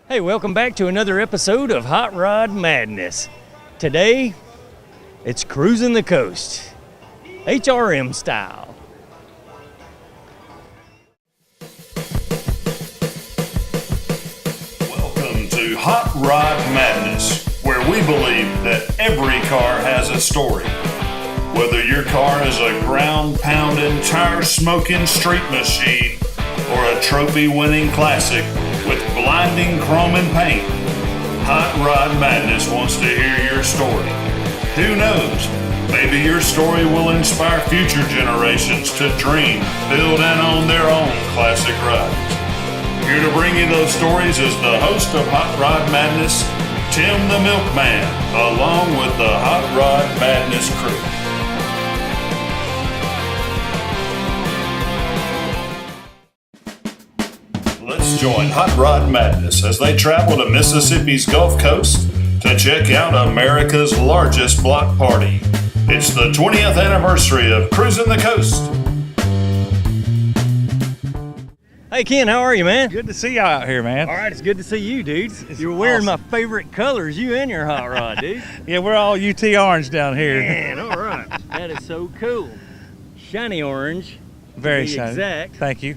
Hey, welcome back to another episode of Hot Rod Madness. Today, it's Cruisin' the Coast, HRM style. Welcome to Hot Rod Madness, where we believe that every car has a story. Whether your car is a ground-pounding, tire-smoking street machine or a trophy-winning classic with blinding chrome and paint, Hot Rod Madness wants to hear your story. Who knows? Maybe your story will inspire future generations to dream, build, and own their own classic rides. Here to bring you those stories is the host of Hot Rod Madness, Tim the Milkman, along with the Hot Rod Madness crew. Let's join Hot Rod Madness as they travel to Mississippi's Gulf Coast to check out America's largest block party. It's the 20th anniversary of Cruisin' the Coast. Hey, Ken, how are you, man? Good to see y'all out here, man. All right, it's good to see you, dude. You're wearing my favorite colors, you and your hot rod, dude. Yeah, we're all UT orange down here. Man, all right. That is so cool. Shiny orange. Very to be shiny. Exact. Thank you.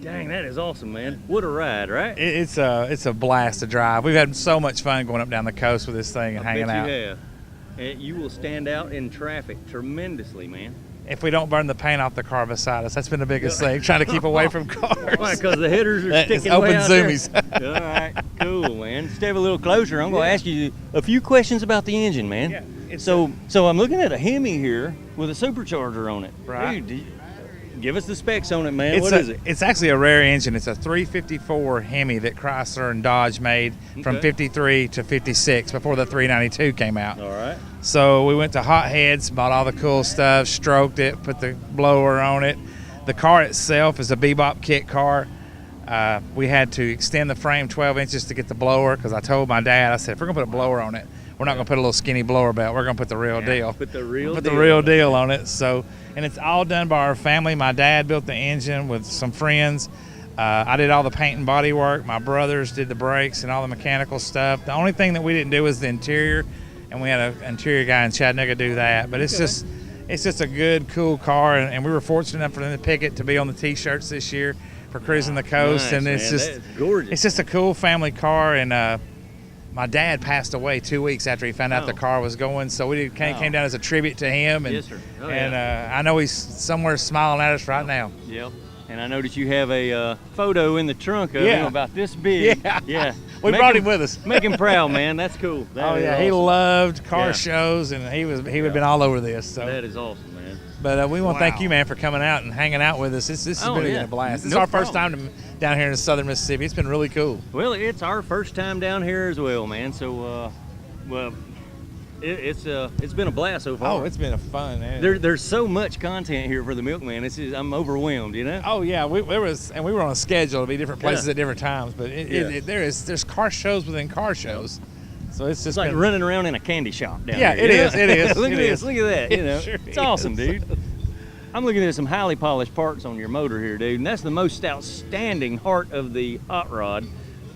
Dang, that is awesome, man. What a ride, right? It's a blast to drive. We've had so much fun going up down the coast with this thing and hanging out. You have. And you will stand out in traffic tremendously, man. If we don't burn the paint off the car beside us, that's been the biggest thing, trying to keep away from cars. Why? Because the headers are That is sticking way open out zoomies. there. All right, cool, man. Step a little closer. I'm going to ask you a few questions about the engine, man. Yeah, So I'm looking at a Hemi here with a supercharger on it. Right. Dude, give us the specs on it, man. What is it? It's actually a rare engine. It's a 354 Hemi that Chrysler and Dodge made from 53 to 56 before the 392 came out. All right. So we went to Hot Heads, bought all the cool stuff, stroked it, put the blower on it. The car itself is a Bebop kit car. We had to extend the frame 12 inches to get the blower because I told my dad, I said, if we're going to put a blower on it, we're not going to put a little skinny blower belt. We're going to put the real deal. Put the real Put deal. the real deal on it. So, and it's all done by our family. My dad built the engine with some friends. I did all the paint and body work. My brothers did the brakes and all the mechanical stuff. The only thing that we didn't do was the interior, and we had an interior guy in Chattanooga do that. But it's just a good, cool car, and we were fortunate enough for them to pick it to be on the T-shirts this year for Cruising the Coast. Nice, and it's man. just That is gorgeous. It's just a cool family car, and my dad passed away 2 weeks after he found out the car was going, so we came down as a tribute to him. And, Yes, sir. Oh, and yeah. I know he's somewhere smiling at us right now. Yep. And I noticed you have a photo in the trunk of him Yeah. about this big. Yeah. We brought him with us. Make him proud, man. That's cool. That is He awesome. loved car Yeah. shows, and he would have been all over this. So. That is awesome, man. But we want to thank Wow. you, man, for coming out and hanging out with us. This has Oh, been yeah. a blast. It's No our first problem. time down here in southern Mississippi. It's been really cool. Well, it's our first time down here as well, man. So, it's been a blast so far. Oh, it's been a fun. Man. There's so much content here for the Milkman. I'm overwhelmed, you know. Oh yeah, we were on a schedule to be different places at different times, but there's car shows within car shows, so it's just It's like running around in a candy shop down Yeah, here. it you is, know? it is, Look it at this. is. Look at that. You It know, sure it's awesome, is. dude. I'm looking at some highly polished parts on your motor here, dude, and that's the most outstanding heart of the hot rod,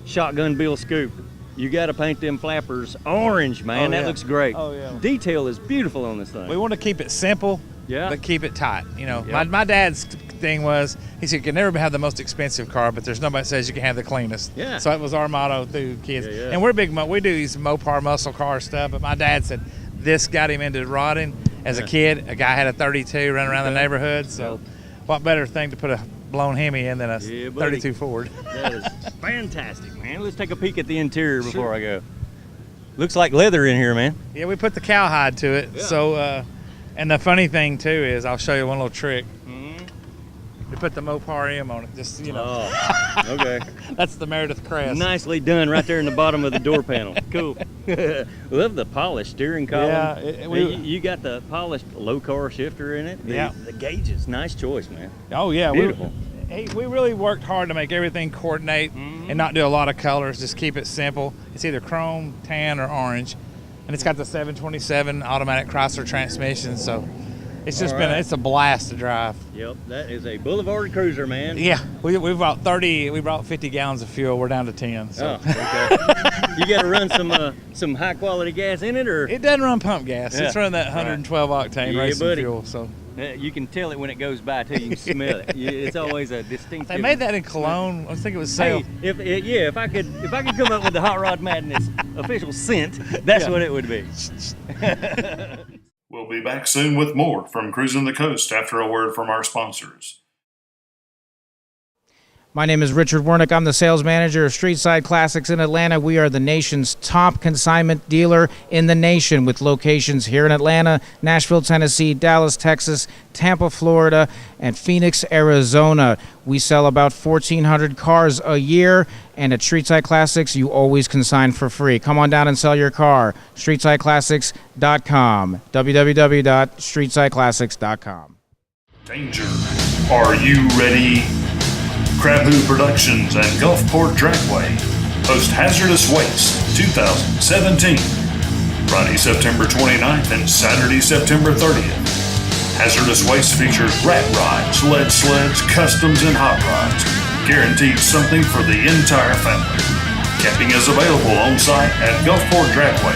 shotgun bill scoop. You got to paint them flappers orange, man. Oh, That yeah. looks great. Oh, yeah. Detail is beautiful on this thing. We want to keep it simple, Yeah. but keep it tight. You know, Yeah. my dad's thing was, he said, you can never have the most expensive car, but there's nobody that says you can have the cleanest. Yeah. So that was our motto through kids. Yeah. And we're big, we do these Mopar muscle car stuff, but my dad said this got him into rodding as a kid. A guy had a 32 running around the neighborhood, so what better thing to put a blown Hemi in than a Yeah, buddy. 32 Ford. That is fantastic, man. Let's take a peek at the interior before I go. Looks like leather in here, man. Yeah, we put the cowhide to it. Yeah. So, and the funny thing too is, I'll show you one little trick. Mm-hmm. We put the Mopar M on it, just Oh, okay. That's the Meredith crest. Nicely done right there in the bottom of the door panel. Cool. Love the polished steering column. Yeah, you got the polished low car shifter in it. Yeah. The gauges, nice choice, man. Oh yeah, Beautiful. we really worked hard to make everything coordinate and not do a lot of colors. Just keep it simple. It's either chrome, tan, or orange, and it's got the 727 automatic Chrysler transmission. So It's just it's a blast to drive. Yep, that is a boulevard cruiser, man. Yeah, we brought 50 gallons of fuel. We're down to 10. So. Oh, okay. You got to run some high quality gas in it, or it doesn't run pump gas. Yeah. It's running that 112 octane racing fuel. So you can tell it when it goes by too. You can smell it. It's always a distinctive. They made that in Cologne. I think it was sale. Hey, if I could come up with the Hot Rod Madness official scent, that's what it would be. We'll be back soon with more from Cruisin' the Coast after a word from our sponsors. My name is Richard Wernick. I'm the sales manager of Streetside Classics in Atlanta. We are the nation's top consignment dealer in the nation, with locations here in Atlanta, Nashville, Tennessee, Dallas, Texas, Tampa, Florida, and Phoenix, Arizona. We sell about 1,400 cars a year, and at Streetside Classics, you always consign for free. Come on down and sell your car. StreetsideClassics.com. www.streetsideclassics.com. Danger. Are you ready? Craboo Productions and Gulfport Dragway host Hazardous Waste 2017, Friday, September 29th and Saturday, September 30th. Hazardous Waste features rat rides, lead sleds, customs, and hot rods. Guaranteed something for the entire family. Camping is available on site at Gulfport Dragway,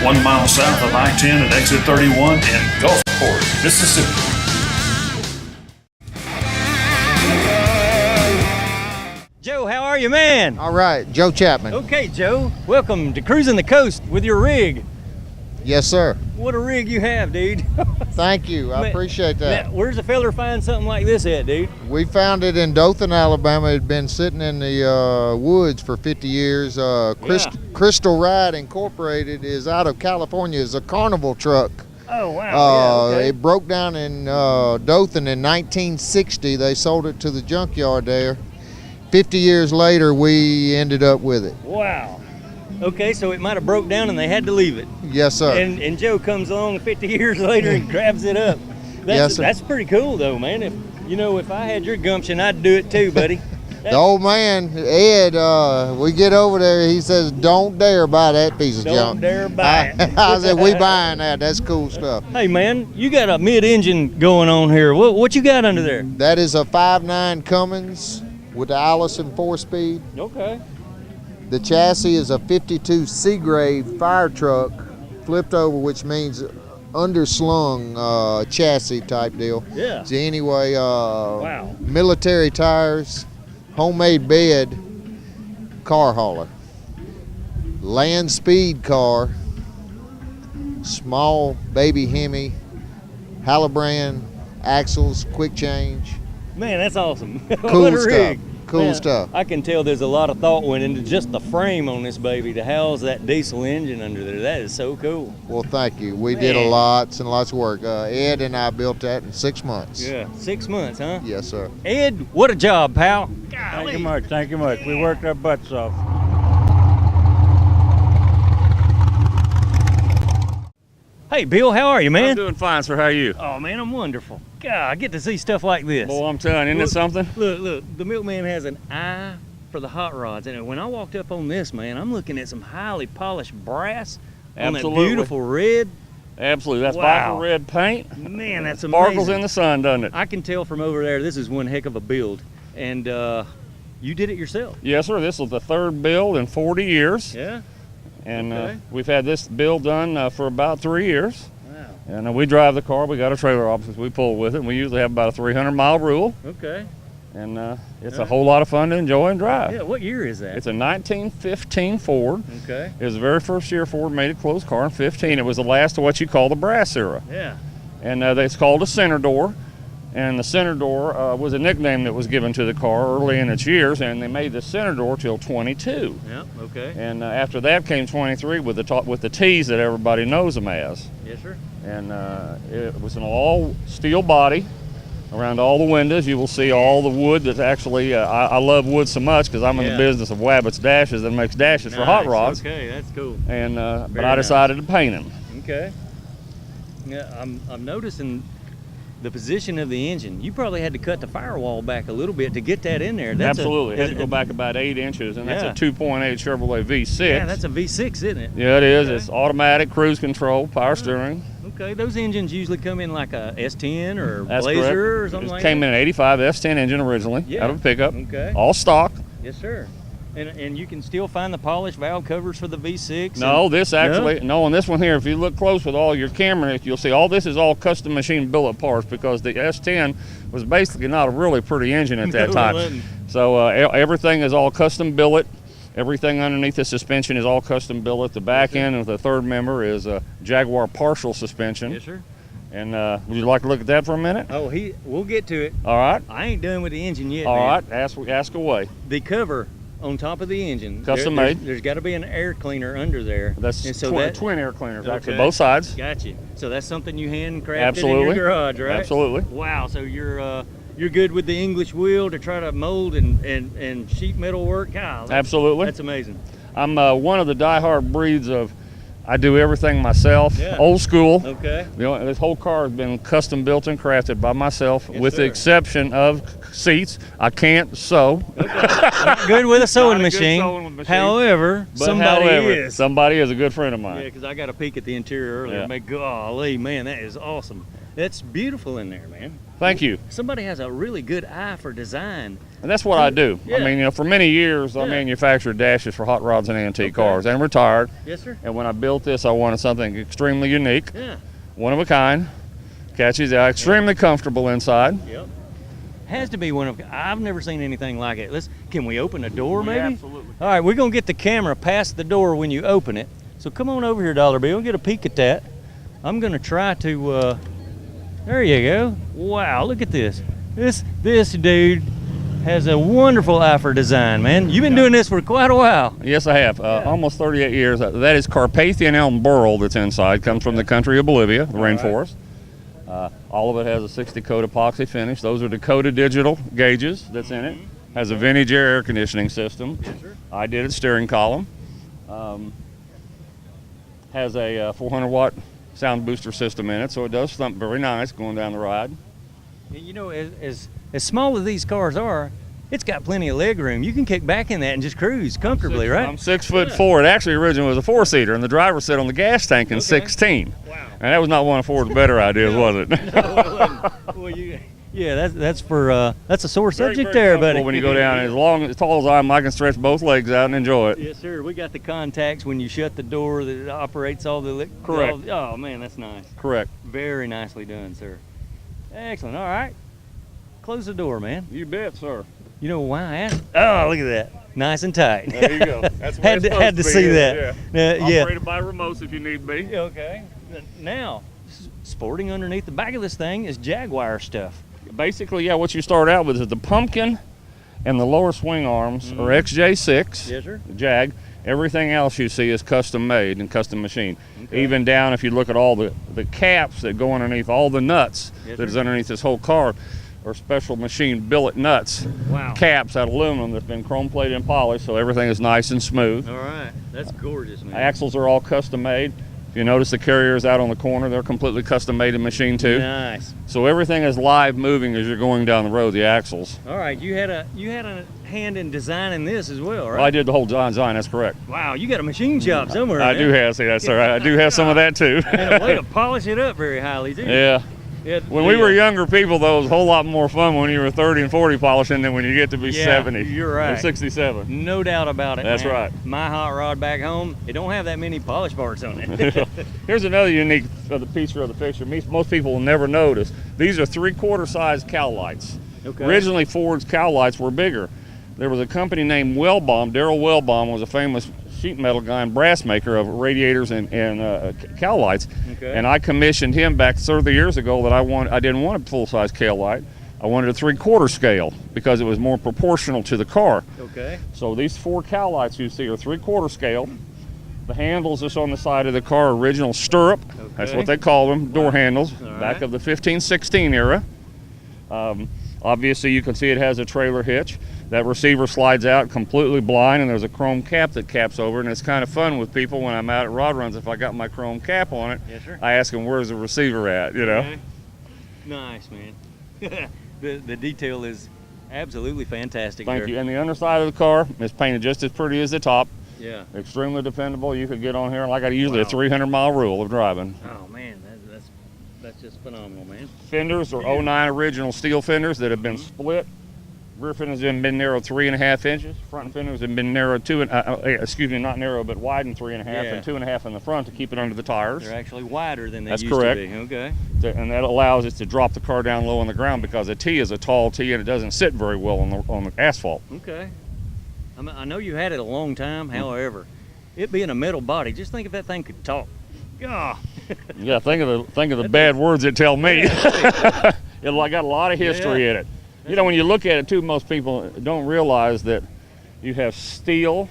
1 mile south of I-10 at exit 31 in Gulfport, Mississippi. Joe, how are you, man? All right, Joe Chapman. Okay, Joe. Welcome to Cruisin' the Coast with your rig. Yes, sir. What a rig you have, dude. Thank you. I appreciate that. Man, where's a feller find something like this at, dude? We found it in Dothan, Alabama. It had been sitting in the woods for 50 years. Crystal Ride Incorporated is out of California. It's a carnival truck. Oh, wow. Okay. It broke down in Dothan in 1960. They sold it to the junkyard there. 50 years later, we ended up with it. Wow. Okay, so it might have broke down and they had to leave it. Yes, sir. And Joe comes along 50 years later and grabs it up. Yes, sir. That's pretty cool, though, man. If I had your gumption, I'd do it too, buddy. The old man, Ed, we get over there, he says, don't dare buy that piece of junk. Don't dare buy it. I said, we buying that. That's cool stuff. Hey, man, you got a mid-engine going on here. What you got under there? That is a 5.9 Cummins with the Allison 4-speed. Okay. The chassis is a 52 Seagrave fire truck, flipped over, which means underslung chassis type deal. Yeah. So anyway, wow. Military tires, homemade bed, car hauler. Land speed car, small baby Hemi, Halibrand, axles, quick change. Man, that's awesome. Cool What a stuff. rig. Cool Man, stuff. I can tell there's a lot of thought went into just the frame on this baby to house that diesel engine under there. That is so cool. Well, thank you. We did lots and lots of work. Ed and I built that in 6 months. Yeah, 6 months, huh? Yes, sir. Ed, what a job, pal. Thank you much. Thank you much. We worked our butts off. Hey, Bill, how are you, man? I'm doing fine, sir. How are you? Oh, man, I'm wonderful. God, I get to see stuff like this. Boy, I'm telling you, isn't it something? Look, the milkman has an eye for the hot rods. And when I walked up on this, man, I'm looking at some highly polished brass on that Absolutely. beautiful red. Absolutely. That's Wow. vinyl red paint. Man, that's amazing. Sparkles in the sun, doesn't it? I can tell from over there, this is one heck of a build. And you did it yourself. Yes, sir. This was the third build in 40 years. Yeah? And Okay. we've had this build done for about 3 years. Wow. And we drive the car. We got a trailer office we pull with it. And we usually have about a 300-mile rule. Okay. And it's a whole lot of fun to enjoy and drive. Yeah, what year is that? It's a 1915 Ford. Okay. It was the very first year Ford made a closed car in 15. It was the last of what you call the brass era. Yeah. And it's called a center door. And the center door was a nickname that was given to the car early in its years, and they made the center door till 22. Yep, okay. And after that came 23 with the T's that everybody knows them as. Yes, sir. And it was an all steel body. Around all the windows, you will see all the wood that's actually, I love wood so much because I'm in the business of Wabbit's dashes that makes dashes for hot rods. Okay, that's cool. And but Very I decided to paint them. Okay. Yeah, I'm noticing the position of the engine. You probably had to cut the firewall back a little bit to get that in there. Absolutely. It had to go back about 8 inches, and that's a 2.8 Chevrolet V6. Yeah, that's a V6, isn't it? Yeah, it is. Okay. It's automatic, cruise control, power steering. Okay, those engines usually come in like a S10 or That's Blazer correct. or something It like came that? in an 85 S10 engine originally, Yeah. out of a pickup. Okay. All stock. Yes, sir. And you can still find the polished valve covers for the V6? No, this actually, no, on this one here, if you look close with all your camera, you'll see all this is all custom machine billet parts because the S10 was basically not a really pretty engine at that No, it time. wasn't. So everything is all custom billet. Everything underneath the suspension is all custom billet. The back end of the third member is a Jaguar partial suspension. Yes, sir. And would you like to look at that for a minute? Oh, we'll get to it. All right. I ain't done with the engine yet, All man. right. Ask away. The cover on top of the engine. Custom there's- made. There's got to be an air cleaner under there. That's And so twin air cleaners, actually, Okay. both sides. Gotcha. So that's something you handcrafted in Absolutely. your garage, right? Absolutely. Wow. So you're good with the English wheel to try to mold and sheet metal work. God, Absolutely. That's amazing. I'm one of the diehard breeds of I do everything myself, Yeah. old school. Okay. This whole car has been custom built and crafted by myself, Yes, with the sir. exception of seats. I can't sew. Not good with a sewing Not a good machine. sewing machine. However, But somebody is. Somebody is a good friend of mine. Yeah, because I got a peek at the interior earlier. Yeah. Yeah. Golly, man, that is awesome. That's beautiful in there, man. Thank you. Somebody has a really good eye for design. And that's what I do. Yeah. I mean, for many years, I Yeah. manufactured dashes for hot rods and antique Okay. cars and retired. Yes, sir. And when I built this, I wanted something extremely unique, Yeah. one of a kind, catches the eye, extremely comfortable inside. Yep. Has to be one of. I've never seen anything like it. Can we open a door, maybe? absolutely. All right, we're gonna get the camera past the door when you open it. So come on over here, Dollar Bill, and get a peek at that. I'm gonna try to. There you go. Wow, look at this. This dude has a wonderful eye for design, man. You've been doing this for quite a while. Yes, I have. Almost 38 years. That is Carpathian elm burl that's inside. Comes from the country of Bolivia, the rainforest. All of it has a 60 coat epoxy finish. Those are Dakota digital gauges that's in it. Has a vintage air conditioning system. Yes, sir. I did it steering column. Has a 400 watt sound booster system in it, so it does thump very nice going down the ride. And you know, as small as these cars are, it's got plenty of leg room. You can kick back in that and just cruise comfortably, right? I'm 6'4". It actually originally was a 4-seater, and the driver sat on the gas tank in 16. Wow. And that was not one of Ford's better ideas, was it? Yeah, that's a sore Very, subject very there, comfortable buddy. when you go down. As tall as I can stretch both legs out and enjoy it. Yes, sir. We got the contacts when you shut the door that operates all the. Correct. Oh man, that's nice. Correct. Very nicely done, sir. Excellent. All right. Close the door, man. You bet, sir. You know why I asked? Oh, look at that. Nice and tight. There you go. That's what it's had to supposed see be, that. Yeah. Operated by remotes if you need be. Okay. Now, sporting underneath the back of this thing is Jaguar stuff. Basically, yeah, what you start out with is the pumpkin and the lower swing arms are XJ6, Yes, sir. Jag. Everything else you see is custom made and custom machined. Okay. Even down, if you look at all the caps that go underneath, all the nuts Yes, that is sir. underneath this whole car are special machined billet nuts. Wow. Caps out of aluminum that's been chrome plated and polished, so everything is nice and smooth. All right. That's gorgeous, man. Axles are all custom made. If you notice the carriers out on the corner, they're completely custom made and machined too. Nice. So everything is live moving as you're going down the road, the axles. All right. You had a hand in designing this as well, right? Well, I did the whole design, that's correct. Wow. You got a machine shop somewhere. I man. do have, see that's all right. I do have some of that too. And a way to polish it up very highly too. Yeah. When we were younger people, though, it was a whole lot more fun when you were 30 and 40 polishing than when you get to be 70. You're right. Or 67. No doubt about it. That's man. right. My hot rod back home, it don't have that many polish parts on it. Here's another unique feature of the picture. Most people will never notice. These are 3/4 size cow lights. Okay. Originally, Ford's cow lights were bigger. There was a company named Wellbaum. Darrell Wellbaum was a famous sheet metal guy and brass maker of radiators and cow lights. Okay. And I commissioned him back 30 years ago that I didn't want a full-size cow light. I wanted a 3/4 scale because it was more proportional to the car. Okay. So these 4 cow lights you see are 3/4 scale. The handles that's on the side of the car, original stirrup. That's Okay. what they call them, door handles, All back right. of the 15-16 era. Obviously, you can see it has a trailer hitch. That receiver slides out completely blind, and there's a chrome cap that caps over, and it's kind of fun with people when I'm out at rod runs. If I got my chrome cap on it, Yes, sir. I ask them, where's the receiver at, you know? Okay. Nice, man. the detail is absolutely fantastic. Thank there. you. And the underside of the car is painted just as pretty as the top. Yeah. Extremely dependable. You could get on here like I usually a Wow. 300-mile rule of driving. Oh man, that's That's just phenomenal, man. Fenders are 09 original steel fenders that have been split. Rear fenders have been narrowed 3.5 inches. Front fenders have been narrowed not narrow, but widened 3.5 and 2.5 in the front to keep it under the tires. They're actually wider than they That's used correct. to be. Okay. And that allows us to drop the car down low on the ground because a T is a tall T and it doesn't sit very well on the asphalt. Okay. I know you had it a long time. However, it being a metal body, just think if that thing could talk. God. Yeah, think of the bad words it tell me. It got a lot of history in it. You know, when you look at it too, most people don't realize that you have steel,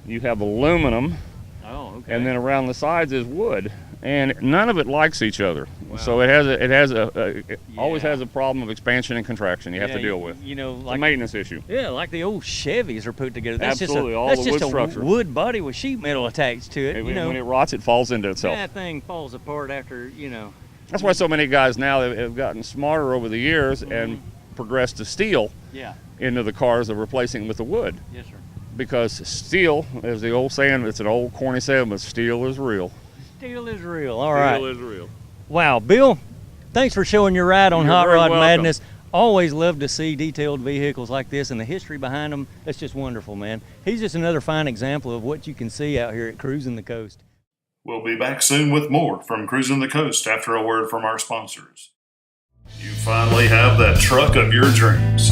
you have aluminum, and then around the sides is wood, and none of it likes each other. Wow. So it always has a problem of expansion and contraction you have to deal with. You know, like it's a maintenance issue. Yeah, like the old Chevys are put together. That's Absolutely, that's the wood just structure. A wood body with sheet metal attached to it. When it rots, it falls into itself. That thing falls apart after, That's why so many guys now have gotten smarter over the years and progressed to steel into the cars of replacing with the wood. Yes, sir. Because steel, as the old saying, it's an old corny saying, but steel is real. Steel is real. All right. Steel is real. Wow, Bill, thanks for showing your ride on You're Hot very Rod welcome. Madness. Always love to see detailed vehicles like this and the history behind them. That's just wonderful, man. He's just another fine example of what you can see out here at Cruisin' the Coast. We'll be back soon with more from Cruisin' the Coast after a word from our sponsors. You finally have that truck of your dreams.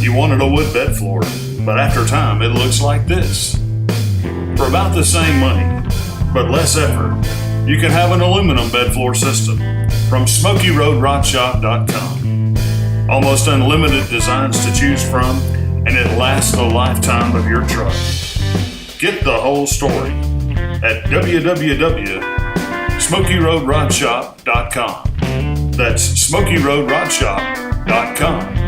You wanted a wood bed floor, but after time it looks like this. For about the same money, but less effort, you can have an aluminum bed floor system from SmokyRoadRodShop.com. Almost unlimited designs to choose from, and it lasts the lifetime of your truck. Get the whole story at www.SmokyRoadRodShop.com. That's SmokyRoadRodShop.com.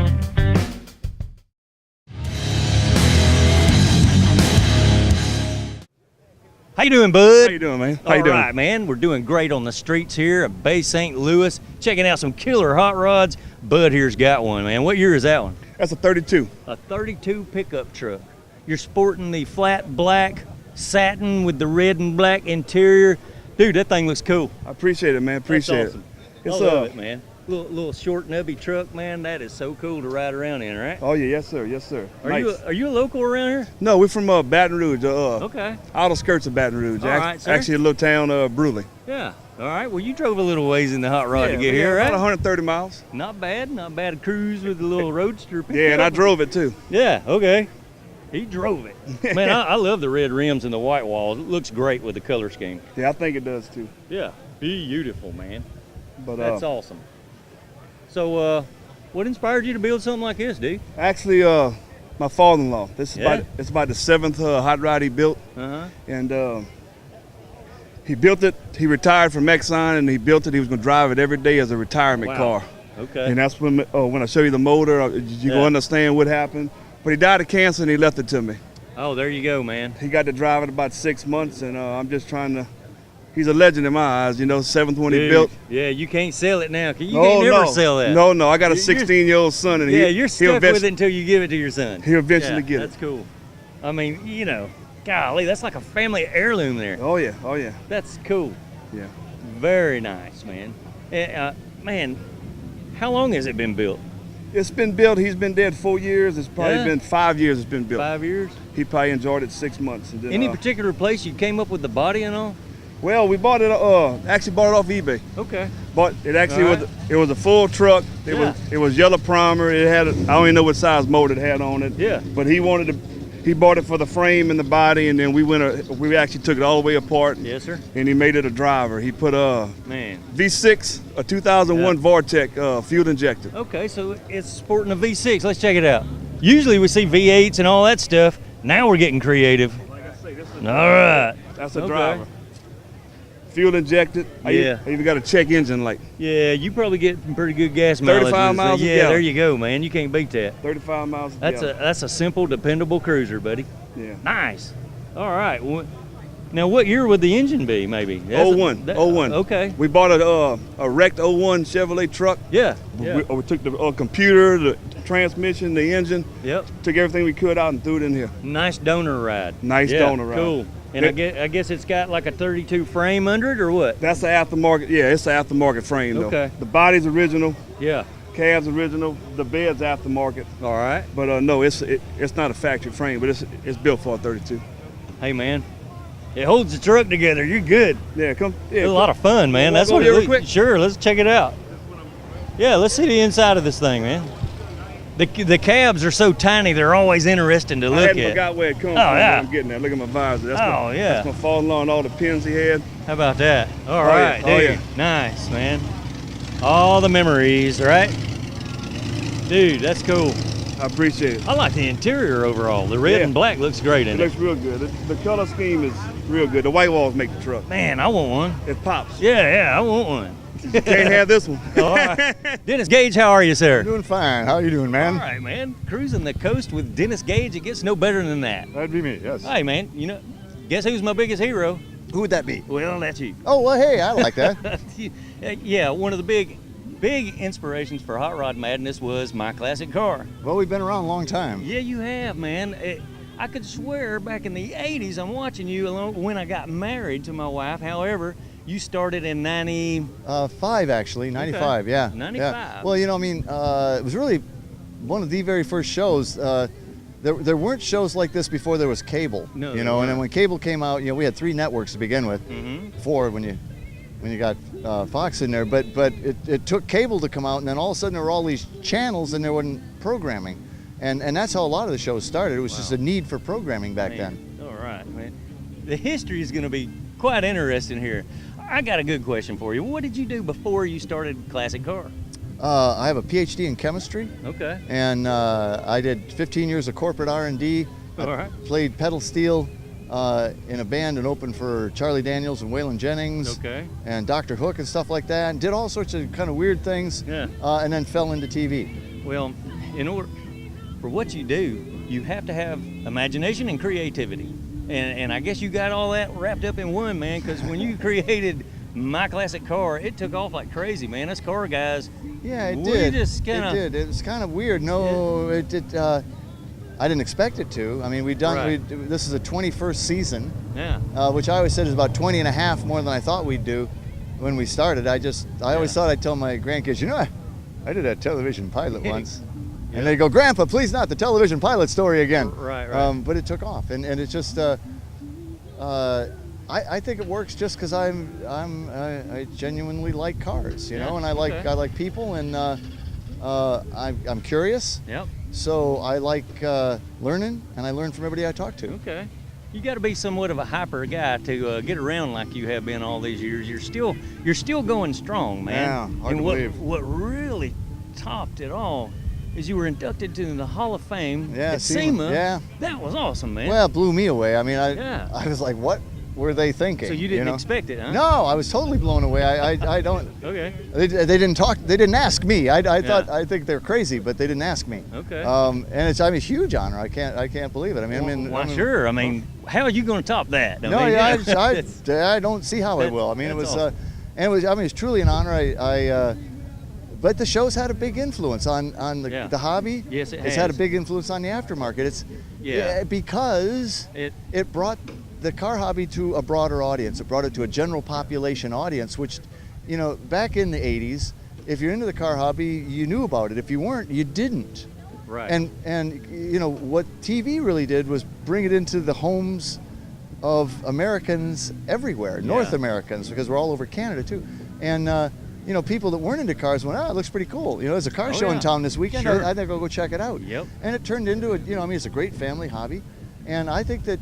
How you doing, bud? How you doing, man? How you doing? All right, man. We're doing great on the streets here at Bay St. Louis. Checking out some killer hot rods. Bud here's got one, man. What year is that one? That's a 32. A 32 pickup truck. You're sporting the flat black satin with the red and black interior. Dude, that thing looks cool. I appreciate it, man. Appreciate That's awesome. it. I love it, man. Little short nubby truck, man. That is so cool to ride around in, right? Oh yeah, yes sir, yes sir. Are you a local around here? No, we're from Baton Rouge. Okay. Outer skirts of Baton Rouge. All right, sir. Actually, a little town, Bruley. Yeah. All right. Well, you drove a little ways in the hot rod to get here, right? About 130 miles. Not bad. Not bad. A cruise with a little roadster. Yeah, and I drove it too. Yeah. Okay. He drove it. Man, I love the red rims and the white walls. It looks great with the color scheme. Yeah, I think it does too. Yeah. Beautiful, man. But that's awesome. So, what inspired you to build something like this, dude? Actually, my father-in-law. This is it's about the 7th hot rod he built. And he built it. He retired from Exxon, and he built it. He was going to drive it every day as a retirement car. Okay. And that's when I show you the motor, you're going to understand what happened. But he died of cancer, and he left it to me. Oh, there you go, man. He got to drive it about 6 months, and I'm just trying to. He's a legend in my eyes, 7th one he built. Yeah, you can't sell it now. You can't never sell that. No, I got a 16-year-old son, and you're stuck with it until you give it to your son. He'll eventually get it. That's cool. I mean, golly, that's like a family heirloom there. Oh yeah. That's cool. Yeah. Very nice, man. Man, how long has it been built? It's been built. He's been dead 4 years. It's probably been 5 years. It's been built. 5 years. He probably enjoyed it 6 months. And then, Any particular place you came up with the body and all? Well, we bought it. Actually bought it off eBay. Okay. But it actually was a full truck. It was yellow primer. It had I don't even know what size motor it had on it. Yeah. But he bought it for the frame and the body, and then we actually took it all the way apart. Yes, sir. And he made it a driver. He put V6, a 2001 Vortec fuel injected. Okay, so it's sporting a V6. Let's check it out. Usually we see V8s and all that stuff. Now we're getting creative. Like I say, this is all right. That's a driver. Fuel injected. I even got a check engine light. Yeah, you probably get some pretty good gas mileage. 35 miles a Yeah, gallon. there you go, man. You can't beat that. 35 miles a gallon. That's a simple, dependable cruiser, buddy. Yeah. Nice. All right. Now, what year would the engine be, maybe? 01. Okay. We bought a wrecked 01 Chevrolet truck. Yeah. We took the computer, the transmission, the engine. Yep. Took everything we could out and threw it in here. Nice donor ride. Donor ride. Cool. And I guess it's got like a 32 frame under it, or what? That's the aftermarket. Yeah, it's the aftermarket frame though. Okay. The body's original. Yeah. Cab's original. The bed's aftermarket. All right. But no, it's not a factory frame, but it's built for a 32. Hey man, it holds the truck together. You're good. Yeah, come. Yeah, It's a lot of fun, man. That's what it it quick. is. Sure, let's check it out. Yeah, let's see the inside of this thing, man. The cabs are so tiny; they're always interesting to I look hadn't at. forgot where it comes Oh, from. yeah. I'm getting that. Look at my visor. That's Yeah. That's my father-in-law and all the pins he had. How about that? All Oh, right, yeah. Oh, dude. yeah. Nice, man. All the memories, right? Dude, that's cool. I appreciate it. I like the interior overall. The red Yeah. and black looks great in It it. looks real good. The color scheme is real good. The white walls make the truck. Man, I want one. It pops. Yeah, I want one. Can't have this one. All right. Dennis Gage, how are you, sir? Doing fine. How are you doing, man? All right, man. Cruising the coast with Dennis Gage. It gets no better than that. That'd be me, yes. Hey, man, guess who's my biggest hero? Who would that be? Well, that's you. Oh, well, hey, I like that. Yeah, one of the big inspirations for Hot Rod Madness was my classic car. Well, we've been around a long time. Yeah, you have, man. I could swear back in the 80s, I'm watching you when I got married to my wife. However, you started in 5, actually, 95, yeah. 95. Yeah. Well, it was really one of the very first shows. There weren't shows like this before there was cable. No, and then when cable came out, we had 3 networks to begin with. Mm-hmm. 4 when you got Fox in there. But it took cable to come out, and then all of a sudden there were all these channels, and there wasn't programming. And that's how a lot of the shows started. It was just a need for programming back then. All right, man. The history is going to be quite interesting here. I got a good question for you. What did you do before you started Classic Car? I have a PhD in chemistry. Okay. And I did 15 years of corporate R&D. All right. Played pedal steel in a band and opened for Charlie Daniels and Waylon Jennings. Okay. And Dr. Hook and stuff like that. And did all sorts of kind of weird things. Yeah. And then fell into TV. Well, in order for what you do, you have to have imagination and creativity. And I guess you got all that wrapped up in one, man, because when you created my classic car, it took off like crazy, man. Us car guys, Yeah, it we did. just kinda, It did. It was kind of weird. No, it did. I didn't expect it to. I mean, this is the 21st season, Yeah. which I always said is about 20 and a half more than I thought we'd do when we started. I always thought I'd tell my grandkids, I did a television pilot once. And they go, Grandpa, please not the television pilot story again. Right. But it took off, and it's just, I think it works just because I genuinely like cars, and I like people, and I'm curious. Yep. So I like learning, and I learn from everybody I talk to. Okay. You got to be somewhat of a hyper guy to get around like you have been all these years. You're still going strong, man. Yeah, hard and to believe. What really topped it all is you were inducted to the Hall of Fame at SEMA. Yeah. That was awesome, man. Well, it blew me away. I mean, Yeah. I was like, what were they thinking? So you didn't expect it, huh? No, I was totally blown away. I don't. Okay. They didn't talk. They didn't ask me. I Yeah. think they're crazy, but they didn't ask me. Okay. And it's a huge honor. I can't believe it. I mean, Well, sure. I mean, how are you going to top that? No, I don't see how I will. I mean, it was, that's and it's truly an honor. But the show's had a big influence on the hobby. Yes, it It's had a has. big influence on the aftermarket. It's Yeah. because It brought the car hobby to a broader audience. It brought it to a general population audience, which, back in the 80s, if you're into the car hobby, you knew about it. If you weren't, you didn't. right. And what TV really did was bring it into the homes of Americans everywhere, North Americans, because we're all over Canada too. And people that weren't into cars went, it looks pretty cool. There's a car show in town this weekend. Sure. I think I'll go check it out. Yep. And it turned into it's a great family hobby. And I think that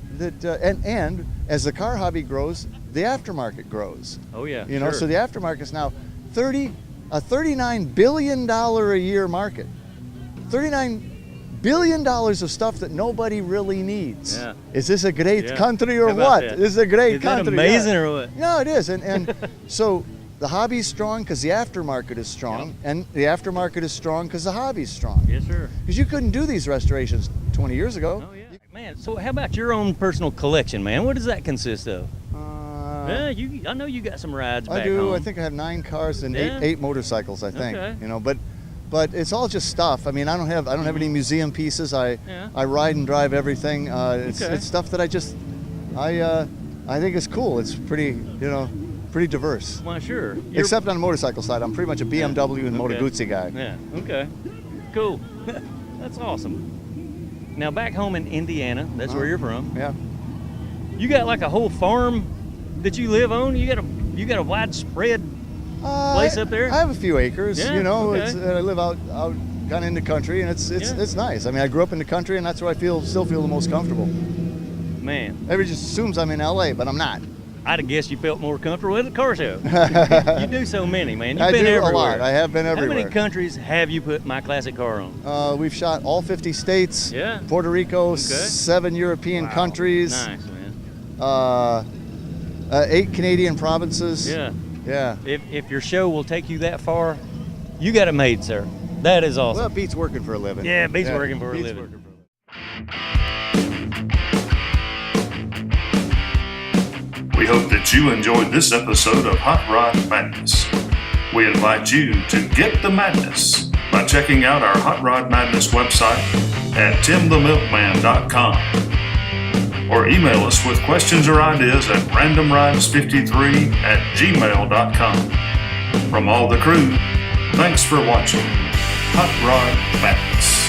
and as the car hobby grows, the aftermarket grows. Oh yeah. So the aftermarket is now $39 billion a year market. $39 billion of stuff that nobody really needs. Yeah. Is this a great country or How about what? that? This is a great Is that country. amazing yeah. or what? No, it is. And so the hobby's strong because the aftermarket is strong, Yep. and the aftermarket is strong because the hobby's strong. Yes, sir. Because you couldn't do these restorations 20 years ago. Oh yeah. Man, so how about your own personal collection, man? What does that consist of? I know you got some rides back I do. home. I think I have 9 cars and Yeah. eight motorcycles. I think. Okay. But it's all just stuff. I mean, I don't have any museum pieces. I ride and drive everything. It's stuff that I just I think it's cool. It's pretty, pretty diverse. Well, sure. Except on the motorcycle side, I'm pretty much a BMW and Moto Okay. Guzzi guy. Yeah. Okay. Cool. That's awesome. Now back home in Indiana, that's where you're from. Yeah. You got like a whole farm that you live on. You got a widespread place up there. I have a few acres. Yeah, Okay. okay. I live out kind of in the country, and it's nice. I mean, I grew up in the country, and that's where I still feel the most comfortable. Man, Everybody just assumes I'm in LA, but I'm not. I'd have guessed you felt more comfortable at a car show. You do so many, man. You've I been do everywhere. a lot. I have been How everywhere. many countries have you put My Classic Car on? We've shot all 50 states. Yeah. Puerto Rico, 7 European countries. Nice, man. 8 Canadian provinces. Yeah. Yeah. If your show will take you that far, you got it made, sir. That is awesome. Well, it beats working for a living. Yeah, it beats working for a beats living. working for a living. We hope that you enjoyed this episode of Hot Rod Madness. We invite you to get the madness by checking out our Hot Rod Madness website at timthemilkman.com or email us with questions or ideas at randomrides53@gmail.com. From all the crew, thanks for watching Hot Rod Madness.